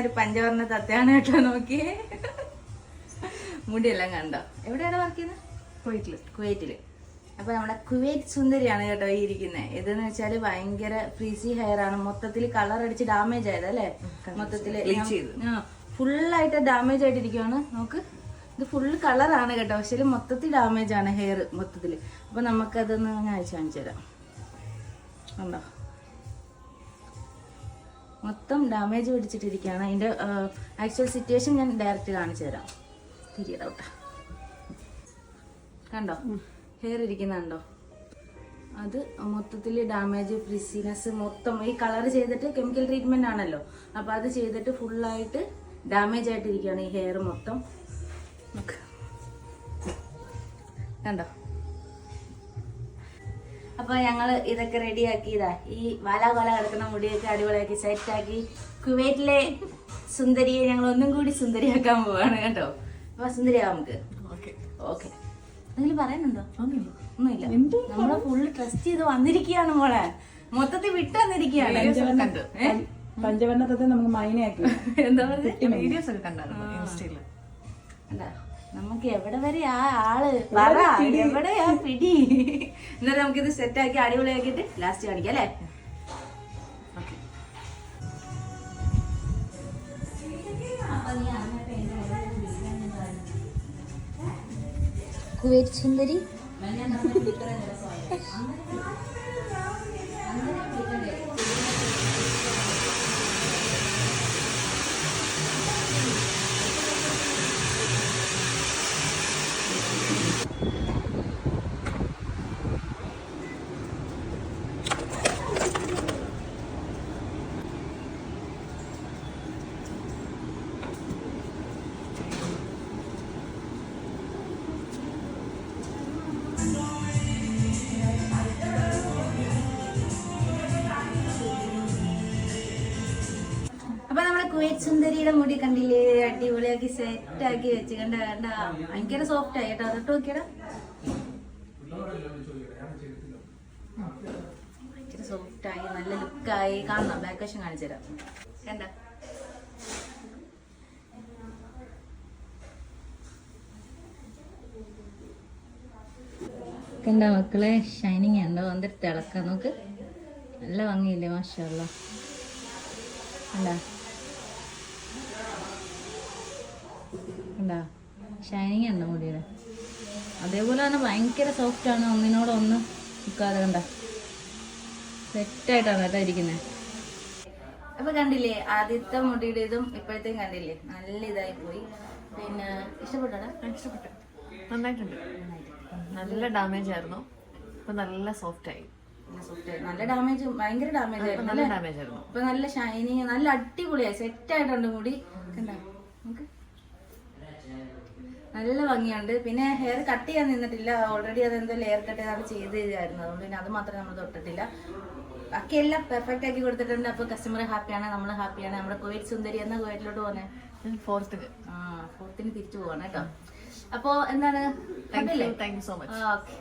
ഒരു പഞ്ചവർണ്ണ തത്തയാണ് കേട്ടോ. നോക്കിയേ, മുടിയെല്ലാം കണ്ടോ. എവിടെയാണ് വർക്ക് ചെയ്യുന്നത്? കുവൈറ്റില്. അപ്പൊ നമ്മുടെ കുവൈറ്റ് സുന്ദരിയാണ് കേട്ടോ ഈ ഇരിക്കുന്നത്. ഇതെന്ന് വെച്ചാല് ഭയങ്കര ഫ്രീസി ഹെയർ ആണ്. മൊത്തത്തിൽ കളർ അടിച്ച് ഡാമേജ് ആയതല്ലേ, മൊത്തത്തില് ഫുള്ളായിട്ട് ഡാമേജ് ആയിട്ടിരിക്കുവാണ്. നോക്ക്, ഇത് ഫുള്ള് കളറാണ് കേട്ടോ, പക്ഷെ മൊത്തത്തിൽ ഡാമേജ് ആണ് ഹെയർ മൊത്തത്തിൽ. അപ്പൊ നമുക്കതൊന്ന് ഞാൻ അയച്ചു കാണിച്ചു തരാം. കണ്ടോ, മൊത്തം ഡാമേജ് പിടിച്ചിട്ടിരിക്കുകയാണ്. അതിന്റെ ആക്ച്വൽ സിറ്റുവേഷൻ ഞാൻ ഡയറക്റ്റ് കാണിച്ചു തരാം. തിരിയടൗട്ടാ, കണ്ടോ ഹെയർ ഇരിക്കുന്നുണ്ടോ? അത് മൊത്തത്തിൽ ഡാമേജ്, ഫ്രിസിനെസ് മൊത്തം ഈ കളർ ചെയ്തിട്ട് കെമിക്കൽ ട്രീറ്റ്മെന്റ് ആണല്ലോ, അപ്പൊ അത് ചെയ്തിട്ട് ഫുള്ളായിട്ട് ഡാമേജ് ആയിട്ടിരിക്കുകയാണ് ഈ ഹെയർ മൊത്തം. കണ്ടോ? അപ്പൊ ഞങ്ങള് ഇതൊക്കെ റെഡിയാക്കിയതാ. ഈ വാല കിടക്കുന്ന മുടിയൊക്കെ അടിപൊളിയാക്കി സെറ്റാക്കി കുവൈറ്റിലെ സുന്ദരിയെ ഞങ്ങൾ ഒന്നും കൂടി സുന്ദരിയാക്കാൻ പോവാണ് കേട്ടോ. അപ്പൊ സുന്ദരിയാവാം നമുക്ക്. ഓക്കെ, എന്തെങ്കിലും പറയാനുണ്ടോ? ഒന്നുമില്ല. നമ്മളെ ഫുള്ള് ട്രസ്റ്റ് ചെയ്ത് വന്നിരിക്കുകയാണ് മോളെ, മൊത്തത്തിൽ വിട്ടു വന്നിരിക്കുകയാണ്. പഞ്ചവർണ്ണത്തെ നമുക്ക് മൈനയാക്കി എന്താ വീഡിയോസ് ഒക്കെ കണ്ടായിരുന്നു ഇൻസ്റ്റയില്. നമുക്ക് എവിടെ വരെ ആ ആള് പറ, എവിടെയാ പിടി. എന്നാലും നമുക്കിത് സെറ്റാക്കി അടിപൊളിയാക്കിട്ട് ലാസ്റ്റ് കാണിക്കാം അല്ലേ? കുവൈറ്റ് സുന്ദരി കുവൈറ്റ് സുന്ദരിയുടെ മുടി കണ്ടില്ലേ, അടിപൊളിയാക്കി സെറ്റാക്കി വെച്ച് കണ്ട കണ്ട ഭയങ്കര സോഫ്റ്റ് ആയി കേട്ടോ. അതൊട്ട് നോക്കിയടാ, ഭയങ്കര സോഫ്റ്റ് ആയി, നല്ല ലുക്കായി. കാണണം, ബാക്ക് വശം കാണിച്ചു തരാം. കണ്ട കണ്ട മക്കളെ, ഷൈനിങ് ഉണ്ടോ? വന്നിട്ട് തിളക്കാം. നോക്ക്, നല്ല ഭംഗിയില്ലേ, മാഷാ അല്ലാ. കണ്ടാ കണ്ടാ, ഷൈനിങ് ഉണ്ടോ മുടിയുടെ? അതേപോലെ തന്നെ ഭയങ്കര സോഫ്റ്റ് ആണ്, ഒന്നിനോടൊന്ന് നിൽക്കാതെ. കണ്ട, സെറ്റായിട്ടാണ് കേട്ടോ ഇരിക്കുന്നത്. അപ്പൊ കണ്ടില്ലേ, ആദ്യത്തെ മുടിയുടെ ഇതും ഇപ്പോഴത്തേക്കും കണ്ടില്ലേ, നല്ല ഇതായി പോയി. പിന്നെ ഇഷ്ടപ്പെട്ടോ? ഇഷ്ടപ്പെട്ടു, നന്നായിട്ടുണ്ട്. നല്ല ഡാമേജ് ആയിരുന്നു, ഇപ്പൊ നല്ല സോഫ്റ്റ് ആയി. നല്ല ഡാമേജ്, ഭയങ്കര ഡാമേജ് ആയിരുന്നു. ഇപ്പൊ നല്ല ഷൈനിങ്, നല്ല അടിപൊളിയായി സെറ്റായിട്ടുണ്ട് മുടി. കണ്ടാ, നമുക്ക് നല്ല ഭംഗിയുണ്ട്. പിന്നെ ഹെയർ കട്ട് ചെയ്യാൻ നിന്നിട്ടില്ല, ഓൾറെഡി അതെന്തോ ലെയർ കട്ട് ചെയ്താണ് ചെയ്തിരുന്നു. അതുകൊണ്ട് പിന്നെ അത് മാത്രമേ നമ്മൾ തൊട്ടിട്ടില്ല. ബാക്കി എല്ലാം പെർഫെക്റ്റ് ആക്കി കൊടുത്തിട്ടുണ്ട്. അപ്പൊ കസ്റ്റമർ ഹാപ്പിയാണ്, നമ്മൾ ഹാപ്പിയാണ്. നമ്മുടെ കുവൈറ്റ് സുന്ദരി എന്ന കുവൈറ്റിലോട്ട് പോന്നെ 4th തിരിച്ചു പോവാണ് കേട്ടോ. അപ്പൊ എന്താണ്? Thank you so much. Okay,